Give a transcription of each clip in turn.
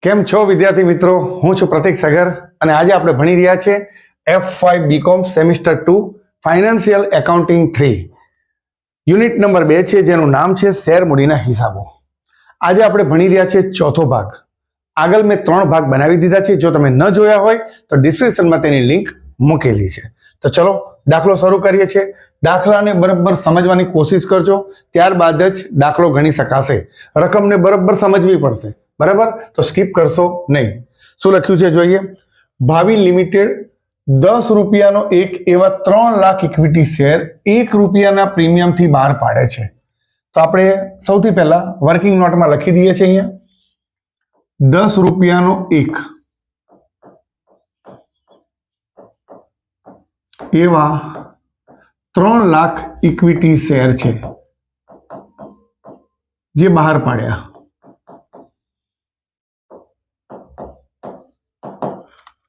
કેમ છો વિદ્યાર્થી મિત્રો? હું છું પ્રતીક સાગર અને આજે આપણે ભણી રહ્યા છીએ F5 BCom semester 2 financial accounting 3 unit number 2 છે, જેનું નામ છે શેર મૂડીના હિસાબો. આજે આપણે ભણી રહ્યા છીએ ચોથો ભાગ. આગળ મેં 3 ભાગ બનાવી દીધા છે. જો તમે ન જોયા હોય તો ડિસ્ક્રિપ્શનમાં તેની લિંક મૂકેલી છે. તો ચલો દાખલો શરૂ કરીએ છીએ. દાખલાને બરાબર સમજવાની કોશિશ કરજો, ત્યારબાદ જ દાખલો ગણી શકાશે. રકમને બરાબર સમજવી પડશે, બરાબર? તો સ્કીપ કરશો નહીં. શું લખ્યું છે જોઈએ. ભાવિ લિમિટેડ 10 રૂપિયાનો એક એવા 3 લાખ ઇક્વિટી શેર 1 રૂપિયાના પ્રીમિયમથી બહાર પાડે છે. તો આપણે સૌથી પહેલા વર્કિંગ નોટમાં લખી દઈએ છીએ. અહીંયા 10 રૂપિયાનો એક એવા 3 લાખ ઇક્વિટી શેર છે જે બહાર પાડ્યા.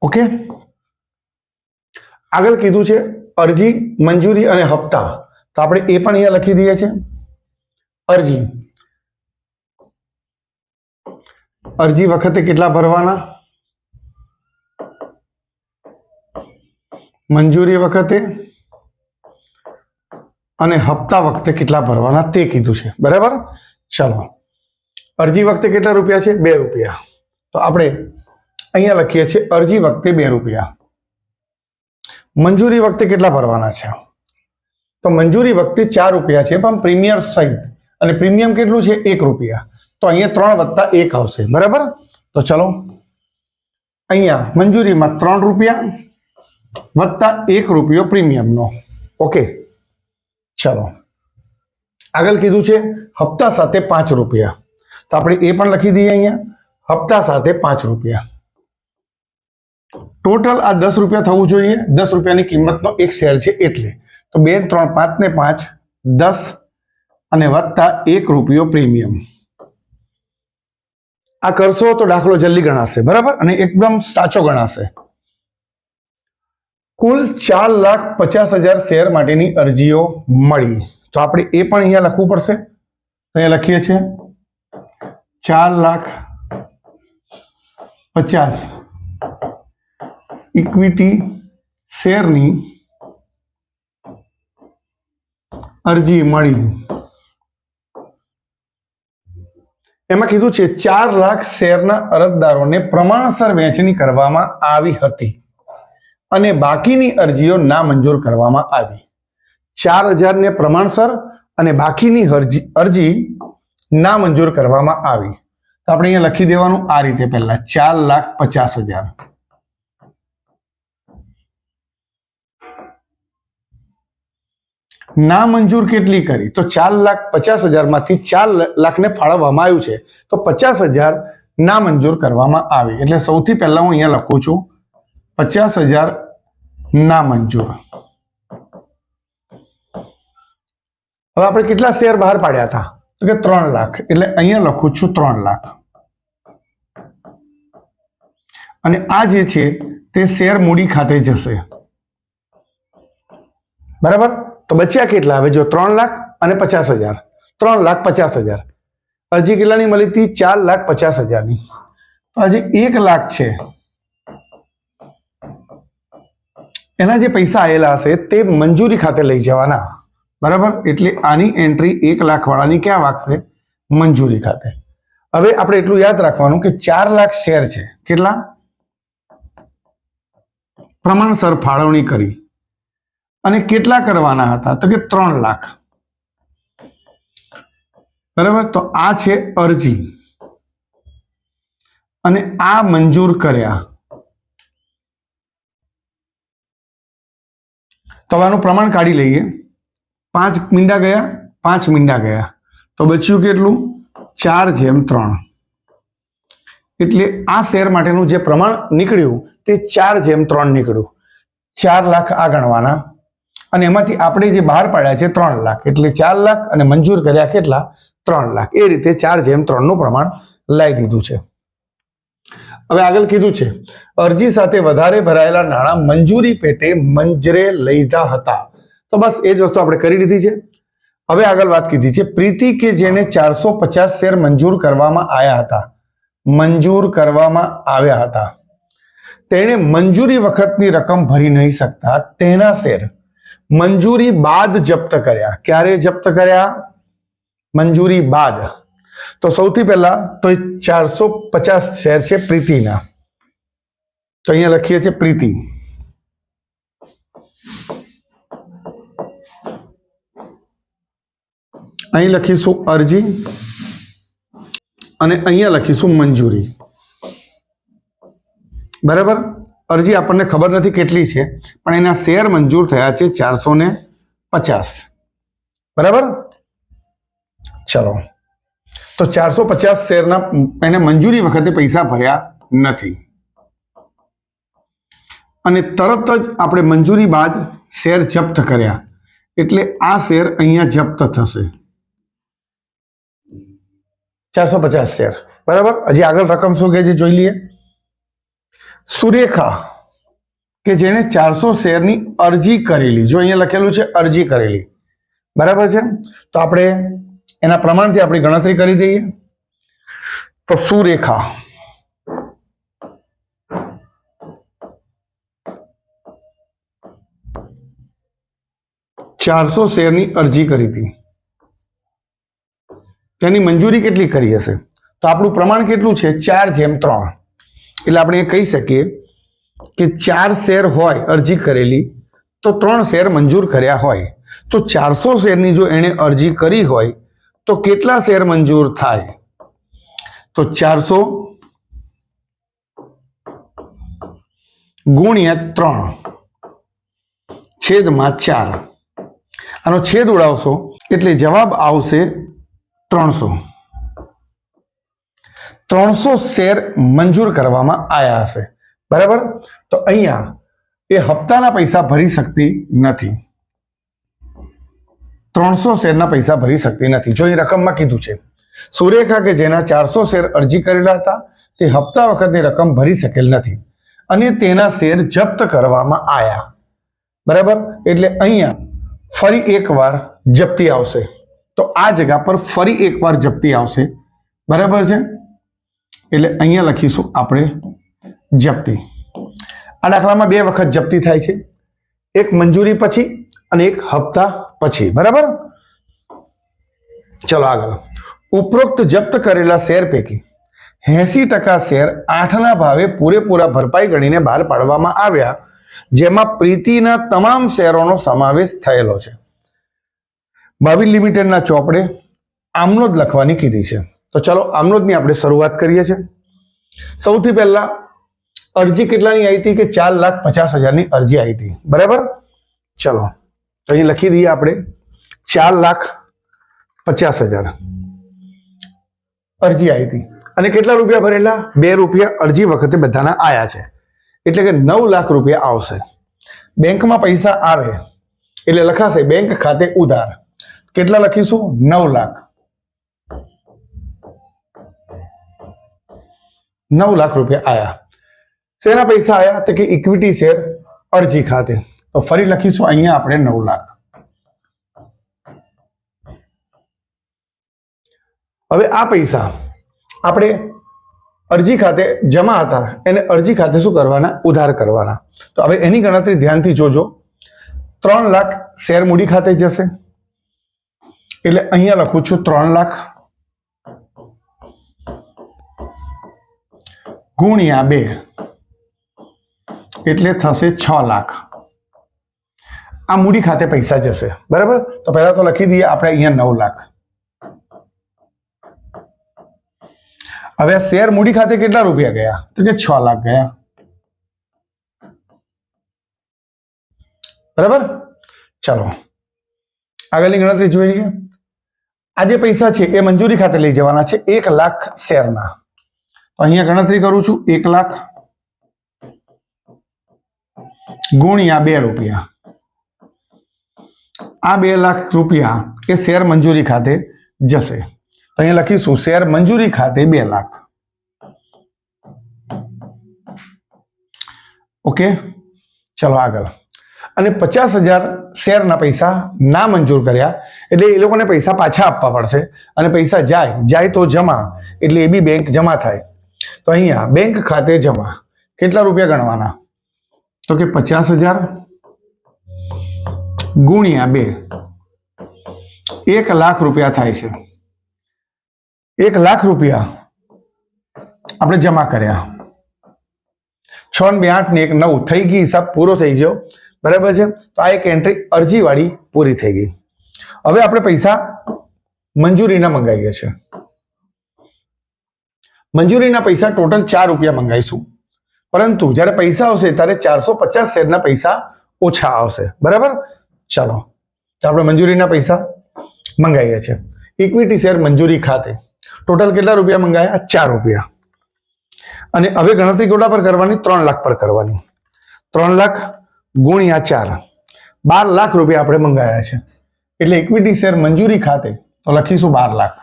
ઓકે, આગળ કીધું છે અરજી, મંજૂરી અને હપ્તા. તો આપણે એ પણ અહીંયા લખી દઈએ છીએ. અરજી, અરજી વખતે કેટલા ભરવાના, મંજૂરી વખતે અને હપ્તા વખતે કેટલા ભરવાના તે કીધું છે, બરાબર? ચાલો, અરજી વખતે કેટલા રૂપિયા છે? 2 રૂપિયા. તો આપણે અહીંયા લખીએ છીએ અરજી વખતે 2 રૂપિયા. મંજૂરી વખતે કેટલા ભરવાના છે? તો મંજૂરી વખતે 4 રૂપિયા છે, પણ પ્રીમિયમ સહિત. અને પ્રીમિયમ કેટલું છે? 1 રૂપિયા. તો અહીંયા 3 વત્તા 1 આવશે, બરાબર? તો ચલો, અહીંયા મંજૂરીમાં 3 રૂપિયા વત્તા 1 રૂપિયો પ્રીમિયમનો. ઓકે, ચલો, આગળ કીધું છે હપ્તા સાથે 5 રૂપિયા. તો આપણે એ પણ લખી દઈએ અહીંયા, હપ્તા સાથે 5 રૂપિયા. ટોટલ આ 10 રૂપિયા થવું જોઈએ. 10 રૂપિયાની કિંમતનો એક શેર છે એટલે. તો 2, 3, 5 ને 5 10 અને વત્તા 1 રૂપિયો પ્રીમિયમ. આ કરશો તો દાખલો જલ્દી ગણાશે, બરાબર? અને એકદમ સાચો ગણાશે. કુલ 4,50,000 શેર માટેની અરજીઓ મળી. તો આપણે એ પણ અહીંયા લખવું પડશે. અહીંયા લખીએ છીએ 4,50,000 ઇક્વિટી શેરની અરજી મળી. એમાં કીધું છે 4 લાખ શેરના અરજદારોને પ્રમાણસર વહેંચણી કરવામાં આવી હતી અને બાકીની અરજીઓ નામંજૂર કરવામાં આવી. 4,000 ને પ્રમાણસર અને બાકીની અરજી નામંજૂર કરવામાં આવી. તો આપણે અહીંયા લખી દેવાનું આ રીતે. પહેલા 4,50,000 નામંજૂર કેટલી કરી? તો 4,50,000 માંથી 4 લાખને ફાળવવામાં આવ્યું છે, તો 50,000 નામંજૂર કરવામાં આવી. એટલે સૌથી પહેલા હું અહીંયા લખું છું 50,000 નામંજૂર. હવે આપણે કેટલા શેર બહાર પાડ્યા હતા? તો કે 3 લાખ. એટલે અહીંયા લખું છું 3 લાખ. અને આ જે છે તે શેર મૂડી ખાતે જશે, બરાબર? તો બચ્યા કેટલા? હવે જો 3 લાખ અને 50,000. 3,50,000. અરજી કેટલાની મળી હતી? 4,50,000ની. તો હજી 1 લાખ છે, એના જે પૈસા આવેલા હશે તે મંજૂરી ખાતે લઈ જવાના, બરાબર? એટલે આની એન્ટ્રી 1 લાખ વાળાની ક્યાં વાગશે? મંજૂરી ખાતે. હવે આપણે એટલું યાદ રાખવાનું કે 4 લાખ શેર છે. કેટલા? પ્રમાણસર ફાળવણી કરી. અને કેટલા કરવાના હતા? તો કે 3 લાખ, બરાબર? તો આ છે અરજી અને આ મંજૂર કર્યા. તો આનું પ્રમાણ કાઢી લઈએ. 5 મીંડા ગયા, 5 મીંડા ગયા, તો બચ્યું કેટલું? 4/3. એટલે આ શેર માટેનું જે પ્રમાણ નીકળ્યું તે 4/3 નીકળ્યું. 4 લાખ આ ગણવાના અને એમાંથી આપણે જે બહાર પાડ્યા છે 3 લાખ. એટલે 4 લાખ અને મંજૂર કર્યા કેટલા? 3 લાખ. એ રીતે 4/3 નું પ્રમાણ લાવી દીધું છે. હવે આગળ કીધું છે અરજી સાથે વધારે ભરાયેલા નાણાં મંજૂરી પેટે મંજરે લીધા હતા. તો બસ એ જ વસ્તુ આપણે કરી દીધી છે. હવે આગળ વાત કીધી છે પ્રીતિ કે જેને 450 શેર મંજૂર કરવામાં આવ્યા હતા. મંજૂર કરવામાં આવ્યા હતા તેણે મંજૂરી વખતની રકમ ભરી નહીં શકતા તેના શેર મંજૂરી બાદ જપ્ત કર્યા. ક્યારે જપ્ત કર્યા? મંજૂરી બાદ. તો સૌથી પહેલા તો 450 શેર છે પ્રીતિના, તો અહીંયા લખીએ છીએ પ્રીતિ. અહીં લખીશું અરજી અને અહીંયા લખીશું મંજૂરી. બરાબર. અરજી આપણને ખબર નથી કેટલી છે, પણ એના શેર મંજૂર થયા છે 450. બરાબર. ચલો, તો 450 શેરના એને મંજૂરી વખતે પૈસા ભર્યા નથી અને તરત જ આપણે મંજૂરી બાદ શેર જપ્ત કર્યા, એટલે આ શેર અહીંયા જપ્ત થશે. 450 શેર. બરાબર. હજી આગળ રકમ શું કહે છે જોઈ લઈએ. સુરેખા કે જેણે 400 શેરની અરજી કરેલી, જો અહીંયા લખેલું છે અરજી કરેલી, બરાબર છે, તો આપણે એના પ્રમાણથી આપણી ગણતરી કરી દઈએ. તો સુરેખા ચારસો શેરની અરજી કરી હતી, તેની મંજૂરી કેટલી કરી હશે? તો આપણું પ્રમાણ કેટલું છે? 4:3. એટલે આપણે એ કહી શકીએ કે 4 શેર હોય અરજી કરેલી તો 3 શેર મંજૂર કર્યા હોય. તો 400 શેરની જો એણે અરજી કરી હોય તો કેટલા શેર મંજૂર થાય? તો 400 ગુણ્યા 3 છેદમાં 4. આનો છેદ ઉડાવશો એટલે જવાબ આવશે 300. 300 શેર મંજૂર કરવામાં આવ્યા હશે. બરાબર. તો અહીંયા એ હપ્તાના પૈસા ભરી શકતી નથી, 300 શેરના પૈસા ભરી શકતી નથી. જો અહીં રકમમાં કીધું છે સુરેખા કે જેના 400 શેર અરજી કરેલા હતા તે હપ્તા વખતની રકમ ભરી શકેલ નથી અને તેના શેર જપ્ત કરવામાં આવ્યા. બરાબર. એટલે અહીંયા ફરી એકવાર જપ્તી આવશે. તો આ જગ્યા પર ફરી એકવાર જપ્તી આવશે. બરાબર છે. એટલે અહીંયા લખીશું આપણે જપ્તી. આ દાખલામાં 2 વખત જપ્તી થાય છે, એક મંજૂરી પછી અને એક હપ્તા પછી. બરાબર. ચલો આગળ. ઉપરોક્ત જપ્ત કરેલા શેર પૈકી 80% શેર 8ના ભાવે પૂરેપૂરા ભરપાઈ ગણીને બહાર પાડવામાં આવ્યા, જેમાં પ્રીતિના તમામ શેરોનો સમાવેશ થયેલો છે. બાવીલ લિમિટેડના ચોપડે આમનોંધ લખવાની કીધી છે. તો ચલો આમનોંધની આપણે શરૂઆત કરીએ છીએ. સૌથી પહેલા અરજી કેટલાની આવી હતી? કે 4,50,000ની અરજી આવી હતી. બરાબર. ચલો તો અહીં લખી દઈએ આપણે 4,50,000 અરજી આવી હતી અને કેટલા રૂપિયા ભરેલા? 2 રૂપિયા અરજી વખતે બધાના આયા છે, એટલે કે 9 લાખ રૂપિયા આવશે. બેંકમાં પૈસા આવે એટલે લખાશે બેંક ખાતે ઉધાર. કેટલા લખીશું? 9 લાખ. 9 લાખ રૂપિયા આયા. શેના પૈસા આયા? તો કે ઇક્વિટી શેર અરજી ખાતે. તો ફરી લખીશું અહીંયા આપણે 9 લાખ. હવે આ પૈસા આપણે અરજી ખાતે જમા હતા એને અરજી ખાતે શું કરવાના? ઉધાર કરવાના. તો હવે એની ગણતરી ધ્યાનથી જોજો. 3 લાખ શેર મૂડી ખાતે જશે, એટલે અહીંયા લખું છું 3 લાખ ગુણ્યા 2 એટલે થશે 6 લાખ. આ મૂડી ખાતે પૈસા જશે. બરાબર. તો પહેલા તો લખી દઈએ આપણે અહીંયા 9 લાખ. હવે આ શેર મૂડી ખાતે કેટલા રૂપિયા ગયા? તો કે 6 લાખ ગયા. બરાબર. ચલો આગળની ગણતરી જોઈ લઈએ. આ જે પૈસા છે એ મંજૂરી ખાતે લઈ જવાના છે 1 લાખ શેરના. તો અહીંયા ગણતરી કરું છું 1 લાખ ગુણ્યા 2 રૂપિયા. આ 2 લાખ રૂપિયા એ શેર મંજૂરી ખાતે જશે. તો અહીંયા લખીશું શેર મંજૂરી ખાતે 2 લાખ. ઓકે. ચલો આગળ. અને 50,000 શેરના પૈસા ના મંજૂર કર્યા એટલે એ લોકોને પૈસા પાછા આપવા પડશે અને પૈસા જાય તો જમા, એટલે એ બી બેંક જમા થાય. તો અહીંયા બેંક ખાતે જમા કેટલા રૂપિયા ગણવાના? તો કે 50,000 ગુણ્યા 2, 1 લાખ રૂપિયા થાય છે. 1 લાખ રૂપિયા આપણે જમા કર્યા. 6 ને 2 8 ને 1 9 થઈ ગઈ, હિસાબ પૂરો થઈ ગયો. બરાબર છે. તો આ એક એન્ટ્રી અરજી વાળી પૂરી થઈ ગઈ. હવે આપણે પૈસા મંજૂરીના મંગાવીએ છીએ. મંજૂરીના પૈસા ટોટલ 4 રૂપિયા મંગાવીશું, પરંતુ જ્યારે પૈસા આવશે ત્યારે 450 શેરના પૈસા ઓછા આવશે. બરાબર. ચાલો આપણે મંજૂરીના પૈસા મંગાવીએ છીએ. ઇક્વિટી શેર મંજૂરી ખાતે ટોટલ કેટલા રૂપિયા મંગાયા? 4 રૂપિયા. અને હવે ગણતરી કેટલા પર કરવાની? 3 લાખ પર કરવાની. 3 લાખ ગુણ્યા 4, 12 લાખ રૂપિયા આપણે મંગાયા છે. એટલે ઇક્વિટી શેર મંજૂરી ખાતે તો લખીશું 12 લાખ.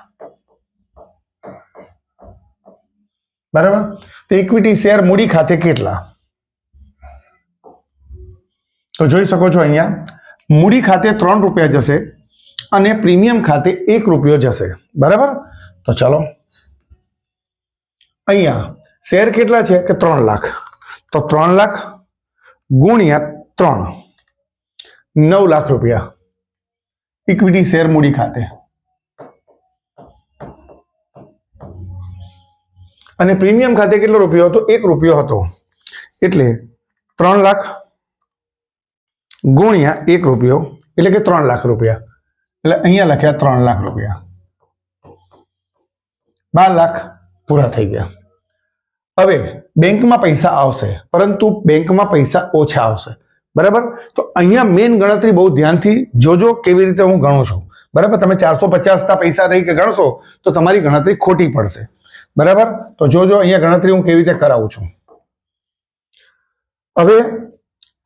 બરાબર. તો ઇક્વિટી શેર મૂડી ખાતે કેટલા? તો જોઈ શકો છો અહીંયા મૂડી ખાતે 3 રૂપિયા જશે અને પ્રીમિયમ ખાતે 1 રૂપિયો જશે. બરાબર. તો ચલો અહીંયા શેર કેટલા છે કે 3 લાખ. તો 3 લાખ ગુણ્યા 3, 9 લાખ રૂપિયા ઇક્વિટી શેર મૂડી ખાતે. અને પ્રીમિયમ ખાતે કેટલો રૂપિયો હતો? 1 રૂપિયો હતો. એટલે 3 લાખ ગુણ્યા 1 રૂપિયો એટલે કે 3 લાખ રૂપિયા. એટલે અહીંયા લખ્યા 3 લાખ રૂપિયા. 12 લાખ પૂરા થઈ ગયા. હવે બેંકમાં પૈસા આવશે, પરંતુ બેંકમાં પૈસા ઓછા આવશે. બરાબર. તો અહીંયા મેઇન ગણતરી બહુ ધ્યાનથી જોજો કેવી રીતે હું ગણું છું. બરાબર. તમે 450 પૈસા રહી કે ગણશો તો તમારી ગણતરી ખોટી પડશે. બરાબર. તો જોજો અહીંયા ગણતરી હું કેવી રીતે કરાવું છું. હવે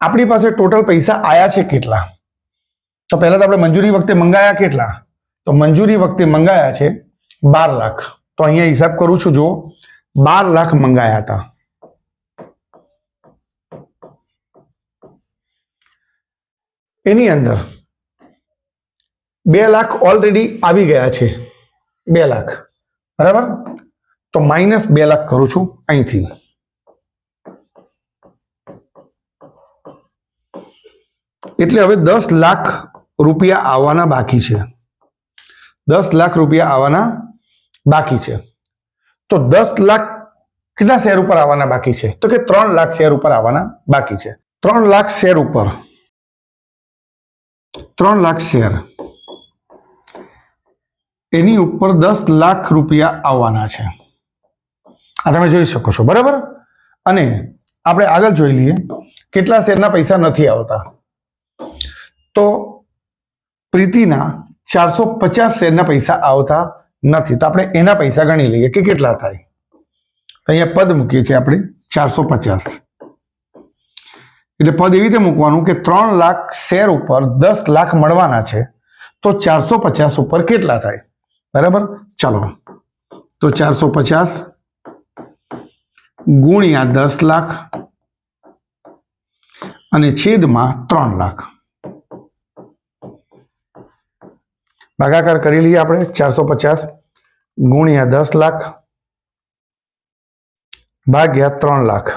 આપણી પાસે ટોટલ પૈસા આયા છે કેટલા? તો પહેલા તો આપણે મંજૂરી વખતે મંગાયા કેટલા? તો મંજૂરી વખતે મંગાયા છે 12 લાખ. તો અહીંયા હિસાબ કરું છું. જો 12 લાખ મંગાયા હતા. એની અંદર 2 લાખ ઓલરેડી આવી ગયા છે. 2 લાખ. બરાબર. તો માઇનસ 2 લાખ કરું છું અહીંથી. એટલે હવે 10 લાખ રૂપિયા આવવાના બાકી છે. 10 લાખ રૂપિયા આવવાના બાકી છે. તો 10 લાખ કેટલા શેર ઉપર આવવાના બાકી છે? તો કે 3 લાખ શેર ઉપર આવવાના બાકી છે. 3 લાખ શેર ઉપર 3 લાખ શેર એની ઉપર 10 લાખ રૂપિયા આવવાના છે. આ તમે જોઈ શકો છો. બરાબર. અને આપણે આગળ જોઈ લઈએ કેટલા શેરના પૈસા નથી આવતા. તો પ્રીતિના 450 શેરના પૈસા આવતા નથી. તો આપણે એના પૈસા ગણી લઈએ કે કેટલા થાય. અહીંયા પદ મૂકીએ છીએ આપણે 450. એટલે પદ એવી રીતે મૂકવાનું કે 3 લાખ શેર ઉપર 10 લાખ મળવાના છે. તો 450 ઉપર કેટલા થાય? બરાબર. ચાલો તો 450 ગુણ્યા 10 લાખ અને છેદમાં 3 લાખ. ભાગાકાર કરી લઈએ આપણે. 450 ગુણ્યા 10 લાખ ભાગ્યા 3 લાખ.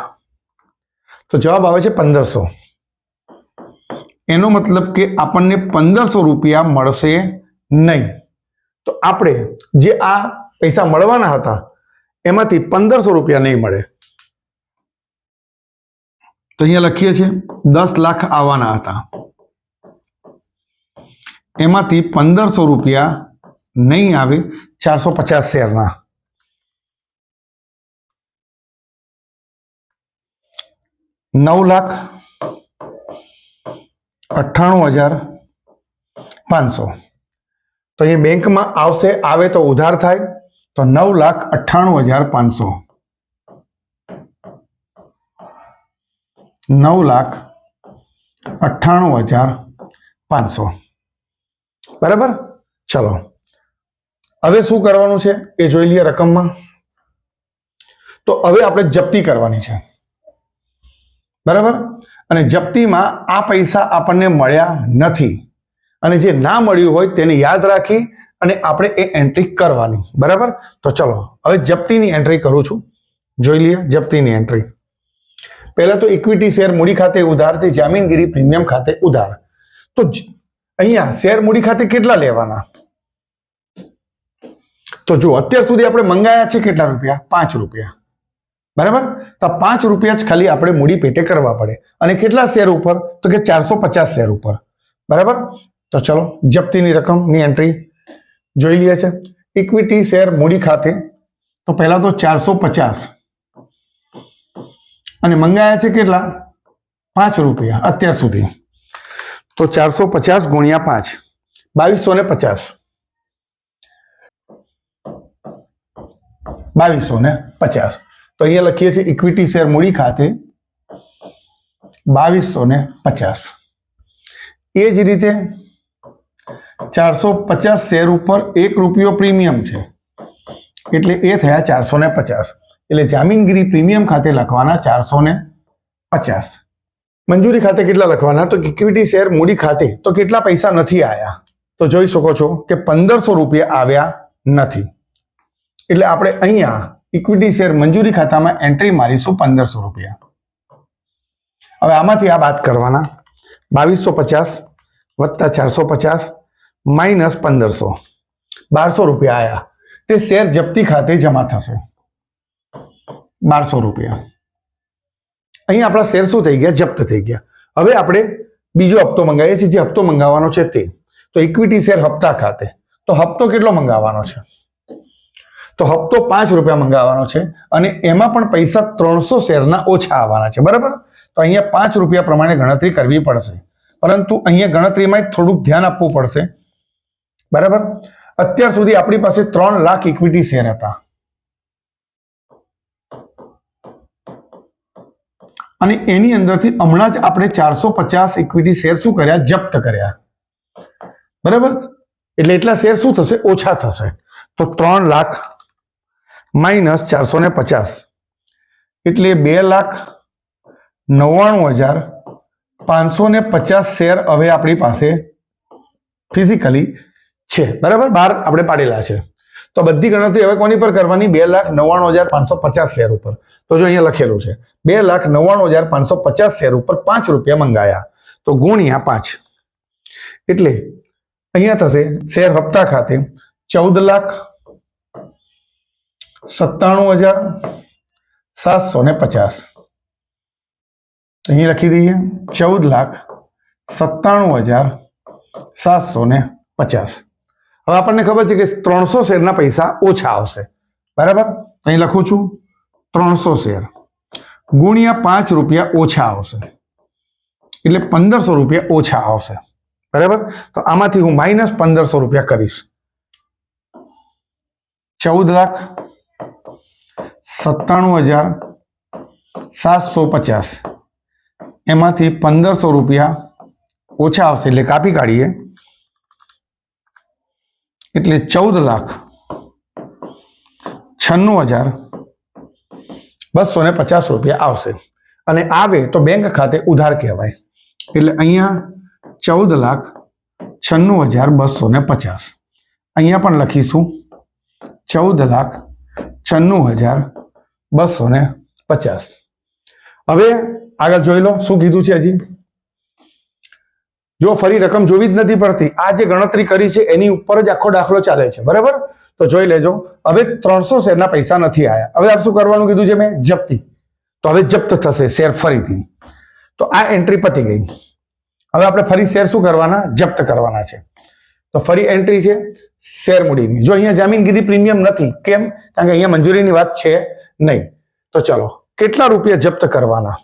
તો જવાબ આવે છે 1500. એનો મતલબ કે આપણને 1500 રૂપિયા મળશે નહીં. તો આપણે જે આ પૈસા મળવાના હતા એમાંથી 1500 રૂપિયા નહીં મળે. તો અહીંયા લખીએ છીએ 10 લાખ આવવાના હતા, એમાંથી 1500 રૂપિયા નહીં આવે 450 શેરના. $9,98,500. તો એ બેંકમાં આવશે, આવે તો ઉધાર થાય. તો 9,98,500. 9,98,500. બરાબર. ચલો હવે શું કરવાનું છે એ જોઈ લઈએ રકમમાં. તો હવે આપણે જપ્તી કરવાની છે. બરાબર. અને જપ્તીમાં આ પૈસા આપણને મળ્યા નથી, અને જે ના મળ્યું હોય તેને યાદ રાખી અને આપણે એ એન્ટ્રી કરવાની. બરાબર. તો ચલો હવે જપ્તીની એન્ટ્રી કરું છું. જોઈ લઈએ જપ્તીની એન્ટ્રી. પહેલા તો ઇક્વિટી શેર મૂડી ખાતે ઉધાર છે, જામીનગીરી પ્રીમિયમ ખાતે ઉધાર. તો અહીંયા શેર મૂડી ખાતે કેટલા લેવાના? તો જો અત્યાર સુધી આપણે મંગાયા છે કેટલા રૂપિયા? 5 રૂપિયા. બરાબર? તો 5 રૂપિયા જ ખાલી આપણે મૂડી પેટે કરવા પડે. અને કેટલા શેર ઉપર? તો કે 450 શેર ઉપર. બરાબર? તો ચલો જપ્તીની રકમની એન્ટ્રી જોઈ લઈએ છે. ઇક્વિટી શેર મૂડી ખાતે તો પહેલા તો 450 અને મંગાયા છે કેટલા? 5 રૂપિયા અત્યાર સુધી. તો 450 ગુણ્યા 5 2250. 2250. તો અહીંયા લખીએ છીએ ઇક્વિટી શેર મૂડી ખાતે 2250. એ જ રીતે 450 શેર ઉપર 1 રૂપિયો પ્રીમિયમ છે એટલે એ થયા 450. એટલે જામીનગીરી પ્રીમિયમ ખાતે લખવાના 450. મંજૂરી ખાતે કેટલા લખવાના? તો ઇક્વિટી શેર મૂડી ખાતે તો કેટલા પૈસા નથી આવ્યા? તો જોઈ શકો છો કે 1500 રૂપિયા આવ્યા નથી. એટલે આપણે અહીંયા ઇક્વિટી શેર મંજૂરી ખાતામાં એન્ટ્રી મારીશું 1500 રૂપિયા. હવે આમાંથી આ બાદ કરવાના 2250 વત્તા 450 માઇનસ 1500 1200 રૂપિયા આવ્યા. તે શેર જપ્તી ખાતે જમા થશે 1200 રૂપિયા. અહીં આપણા શેર શું થઈ ગયા? જપ્ત થઈ ગયા. હવે આપણે બીજો હપ્તો મંગાવીએ છીએ. જે હપ્તો મંગાવવાનો છે તે તો ઇક્વિટી શેર હપ્તા ખાતે. તો હપ્તો કેટલો મંગાવવાનો છે? તો હપ્તો 5 રૂપિયા મંગાવવાનો છે અને એમાં પણ પૈસા 300 શેરના ઓછા આવવાના છે. બરાબર? તો અહીંયા 5 રૂપિયા પ્રમાણે ગણતરી કરવી પડશે. પરંતુ અહીંયા ગણતરીમાં થોડુંક ધ્યાન આપવું પડશે. બરાબર? અત્યાર સુધી આપણી પાસે 3 લાખ ઇક્વિટી શેર હતા અને એની અંદરથી હમણાં જ આપણે 450 ઇક્વિટી શેર શું કર્યા? જપ્ત કર્યા. બરાબર? એટલે એટલા શેર શું થશે? ઓછા થશે. તો 3 લાખ માઇનસ 450 એટલે 2,99,550 શેર હવે આપણી પાસે ફિઝિકલી છે. બરાબર? બહાર આપણે પાડેલા છે. તો બધી ગણતરી હવે કોની પર કરવાની? 2,99,550 શેર ઉપર. તો જો અહીંયા લખેલું છે 2,99,550 શેર ઉપર 5 રૂપિયા મંગાયા તો ગુણ્યા 5 એટલે અહીંયા થશે શેર હપ્તા ખાતે 14,97,750. અહીં લખી દઈએ 14,97,750. હવે આપણને ખબર છે કે 300 શેરના પૈસા ઓછા આવશે. બરાબર? અહીં લખું છું 300 શેર ગુણ્યા 5 રૂપિયા ઓછા આવશે એટલે 1500 રૂપિયા ઓછા આવશે. બરાબર? તો આમાંથી હું માઇનસ 1500 રૂપિયા કરીશ. 14,97,750 એમાંથી 1500 રૂપિયા ઓછા આવશે એટલે કાપી કાઢીએ એટલે 14,96,250 રૂપિયા આવશે. અને આવે તો બેંક ખાતે ઉધાર કહેવાય. એટલે અહીંયા 14,96,250. અહીંયા પણ લખીશું 14,96,250. હવે આગળ જોઈ લો શું કીધું છે. હજી જો ફરી રકમ જોવી જ નથી પડતી. આ જે ગણતરી કરી છે એની ઉપર જ આખો દાખલો ચાલે છે. બરાબર? તો જોઈ લેજો. હવે 300 શેરના પૈસા નથી આવ્યા. હવે આપ શું કરવાનું કીધું છે મેં? જપ્તી. તો હવે જપ્ત થશે શેર ફરીથી. તો આ એન્ટ્રી પતી ગઈ. હવે આપણે ફરી શેર શું કરવાના? જપ્ત કરવાના છે. તો ફરી એન્ટ્રી છે શેર મૂડીની. જો અહીંયા જામીનગીરી પ્રીમિયમ નથી. કેમ? કારણ કે અહીંયા મંજૂરીની વાત છે નહીં. તો ચલો કેટલા રૂપિયા જપ્ત કરવાના?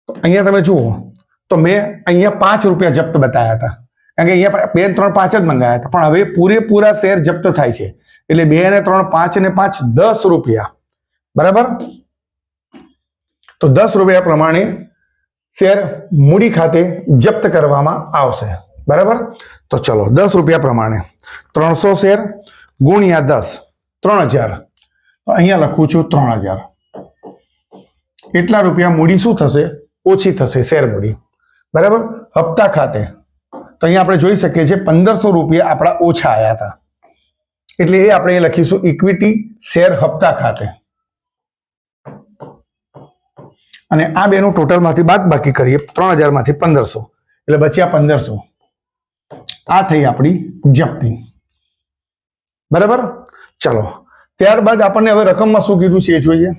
અહીંયા તમે જુઓ તો મેં અહીંયા 5 રૂપિયા જપ્ત બતાવ્યા હતા. કારણ કે અહીંયા 2, 3, 5 જ મંગાયા હતા. પણ હવે પૂરેપૂરા શેર જપ્ત થાય છે એટલે 2 ને 3, 5 ને 5 10 રૂપિયા. બરાબર? તો 10 રૂપિયા પ્રમાણે શેર મૂડી ખાતે જપ્ત કરવામાં આવશે. બરાબર? તો ચલો 10 રૂપિયા પ્રમાણે 300 શેર ગુણ્યા 10 3000. તો અહીંયા લખું છું 3000. એટલા રૂપિયા મૂડી શું થશે? ઓછી થશે શેર મૂડી. બરાબર? હપ્તા ખાતે તો અહીંયા આપણે જોઈ શકીએ છીએ 1500 રૂપિયા આપણા ઓછા આવ્યા હતા એટલે એ આપણે લખીશું ઇક્વિટી શેર હપ્તા ખાતે. અને આ બેનું ટોટલમાંથી બાદબાકી કરીએ 3000 માંથી 1500 એટલે બચ્યા 1500. આ થઈ આપણી જપ્તી. બરાબર. ચલો ત્યારબાદ આપણને હવે રકમમાં શું કીધું છે એ જોઈએ.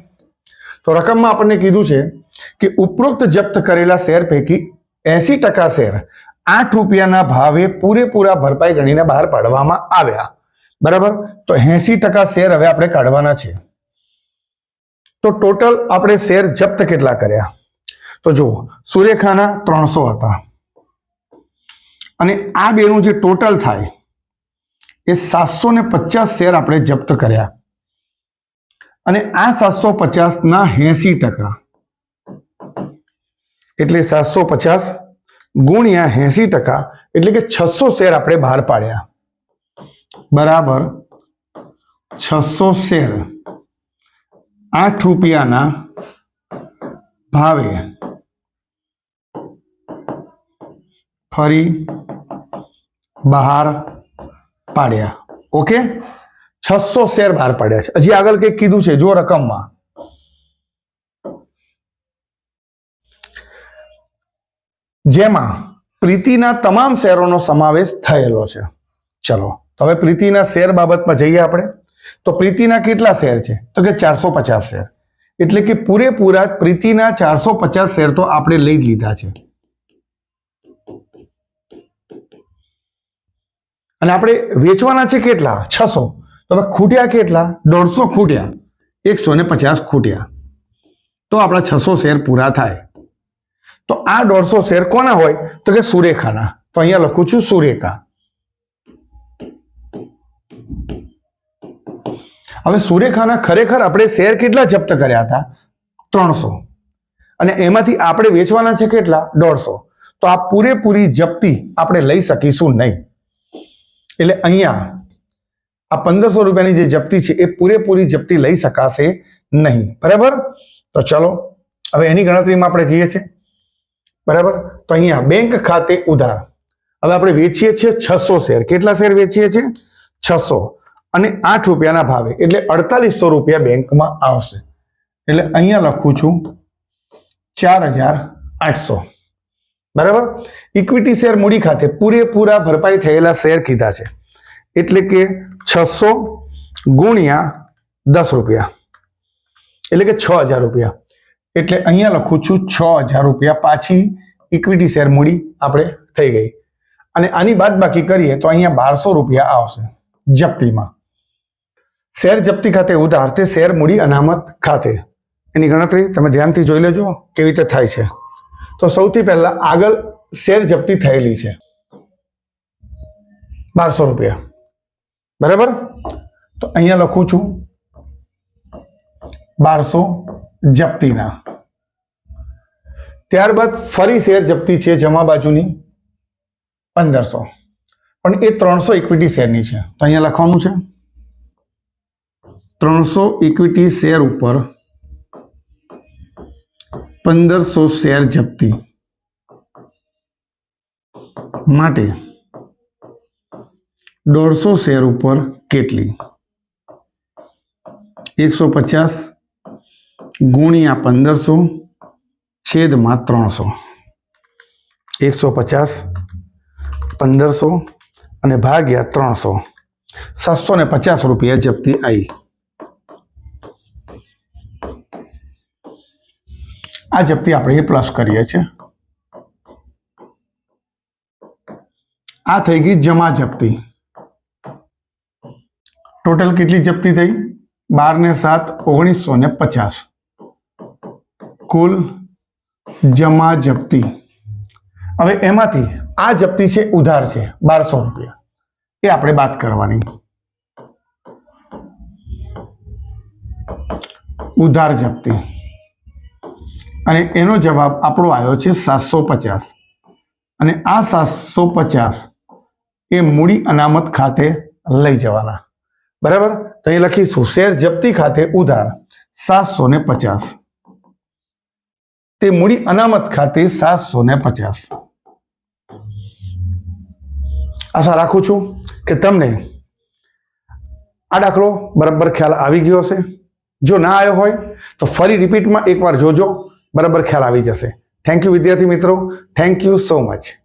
તો રકમમાં આપણને કીધું છે કે ઉપરોક્ત જપ્ત કરેલા શેર પૈકી 80% શેર 8 રૂપિયાના ભાવે પૂરેપૂરા ભરપાઈ ગણીને બહાર પાડવામાં આવ્યા. બરાબર. તો 80% શેર હવે આપણે કાઢવાના છે. તો ટોટલ આપણે શેર જપ્ત કેટલા કર્યા? તો જુઓ, સુરેખાના 300 હતા અને આ બેનું જે ટોટલ થાય એ 750 શેર આપણે જપ્ત કર્યા અને આ 750 ના 80% એટલે 750 ગુણ્યા 80% એટલે કે 600 શેર આપણે બહાર પાડ્યા. બરાબર. 600 શેર 8 રૂપિયાના ભાવે ફરી બહાર પાડ્યા. ઓકે, 600 શેર બહાર પાડ્યા છે. હજી આગળ કંઈક કીધું છે જો રકમમાં. જેમાં પ્રીતિના તમામ શેરોનો સમાવેશ થયેલો છે. ચલો તો હવે પ્રીતિના શેર બાબતમાં જઈએ આપણે. તો પ્રીતિના કેટલા શેર છે? તો કે 450 શેર. એટલે કે પૂરેપૂરા પ્રીતિના 450 શેર તો આપણે લઈ જ લીધા છે અને આપણે વેચવાના છે કેટલા? 600. તો હવે ખૂટ્યા કેટલા? 150 ખૂટ્યા 150 ખૂટ્યા તો આપણા 600 શેર પૂરા થાય. તો આ 150 શેર કોના હોય? તો કે સુરેખાના. તો અહીંયા લખું છું સુરેખા. હવે સુરેખાના ખરેખર આપણે શેર કેટલા જપ્ત કર્યા હતા? 300 અને એમાંથી આપણે વેચવાના છે કેટલા? 150. તો આ પૂરેપૂરી જપ્તી આપણે લઈ શકીશું નહીં. એટલે અહીંયા આ 1500 રૂપિયાની જે જપ્તી છે એ પૂરેપૂરી જપ્તી લઈ શકાશે નહીં. બરાબર. તો ચલો હવે એની ગણતરીમાં આપણે જઈએ છીએ. બરાબર. તો અહીંયા બેંક ખાતે ઉધાર હવે આપણે વેચીએ છીએ 600 શેર. કેટલા શેર વેચીએ છીએ? 600 અને 8 રૂપિયાના ભાવે એટલે 4800 રૂપિયા બેંકમાં આવશે. એટલે અહીંયા લખું છું 4800. બરાબર. ઇક્વિટી શેર મૂડી ખાતે પૂરેપૂરા ભરપાઈ થયેલા શેર કીધા છે એટલે કે 600 ગુણ્યા 10 રૂપિયા એટલે કે 6000 રૂપિયા. એટલે અહીંયા લખું છું 6000 રૂપિયા પાછી ઇક્વિટી શેર મૂડી આપણે થઈ ગઈ. અને આની બાદબાકી કરીએ તો અહીંયા 1200 રૂપિયા આવશે જપ્તીમાં. શેર જપ્તી ખાતે ઉધાર તે શેર મૂડી અનામત ખાતે. એની ગણતરી તમે ધ્યાનથી જોઈ લેજો કેવી રીતે થાય છે. તો સૌથી પહેલા આગળ શેર જપ્તી થયેલી છે 1200 રૂપિયા. બરાબર. તો અહીંયા લખું છું 1200 જપ્તીના. ત્યારબાદ ફરી શેર જપ્તી છે જમા બાજુની 1500 પણ એ 300 ઇક્વિટી શેરની છે. તો અહીંયા લખવાનું છે 300 ઇક્વિટી શેર ઉપર 1500 શેર જપ્તી માટે 150 શેર ઉપર કેટલી? 150 ગુણ્યા 1500 છેદમાં 300. 150 1500 અને ભાગ્યા 300. 750 રૂપિયા જપ્તી આવી. આ જપ્તી આપણે પ્લસ કરીએ છીએ. આ થઈ ગઈ જમા જપ્તી. ટોટલ કેટલી જપ્તી થઈ? 12 ને 7 1950. કુલ જમા જપ્તી. હવે એમાંથી આ જપ્તી છે ઉધાર છે 1200 રૂપિયા એ આપણે બાદ કરવાની. ઉધાર જપ્તી અને એનો જવાબ આપણો આવ્યો છે 750 અને આ 750 એ મૂડી અનામત ખાતે લઈ જવાના. બરાબર. તો અહીં લખીશું શેર જપ્તી ખાતે ઉધાર 750 તે મૂડી અનામત ખાતે 750. આશા રાખું છું કે તમને આ દાખલો બરાબર ખ્યાલ આવી ગયો હશે. જો ના આવ્યો હોય તો ફરી રિપીટમાં એકવાર જોજો બરાબર ખ્યાલ આવી જશે. થેન્ક યુ વિદ્યાર્થી મિત્રો, થેન્ક યુ સો મચ.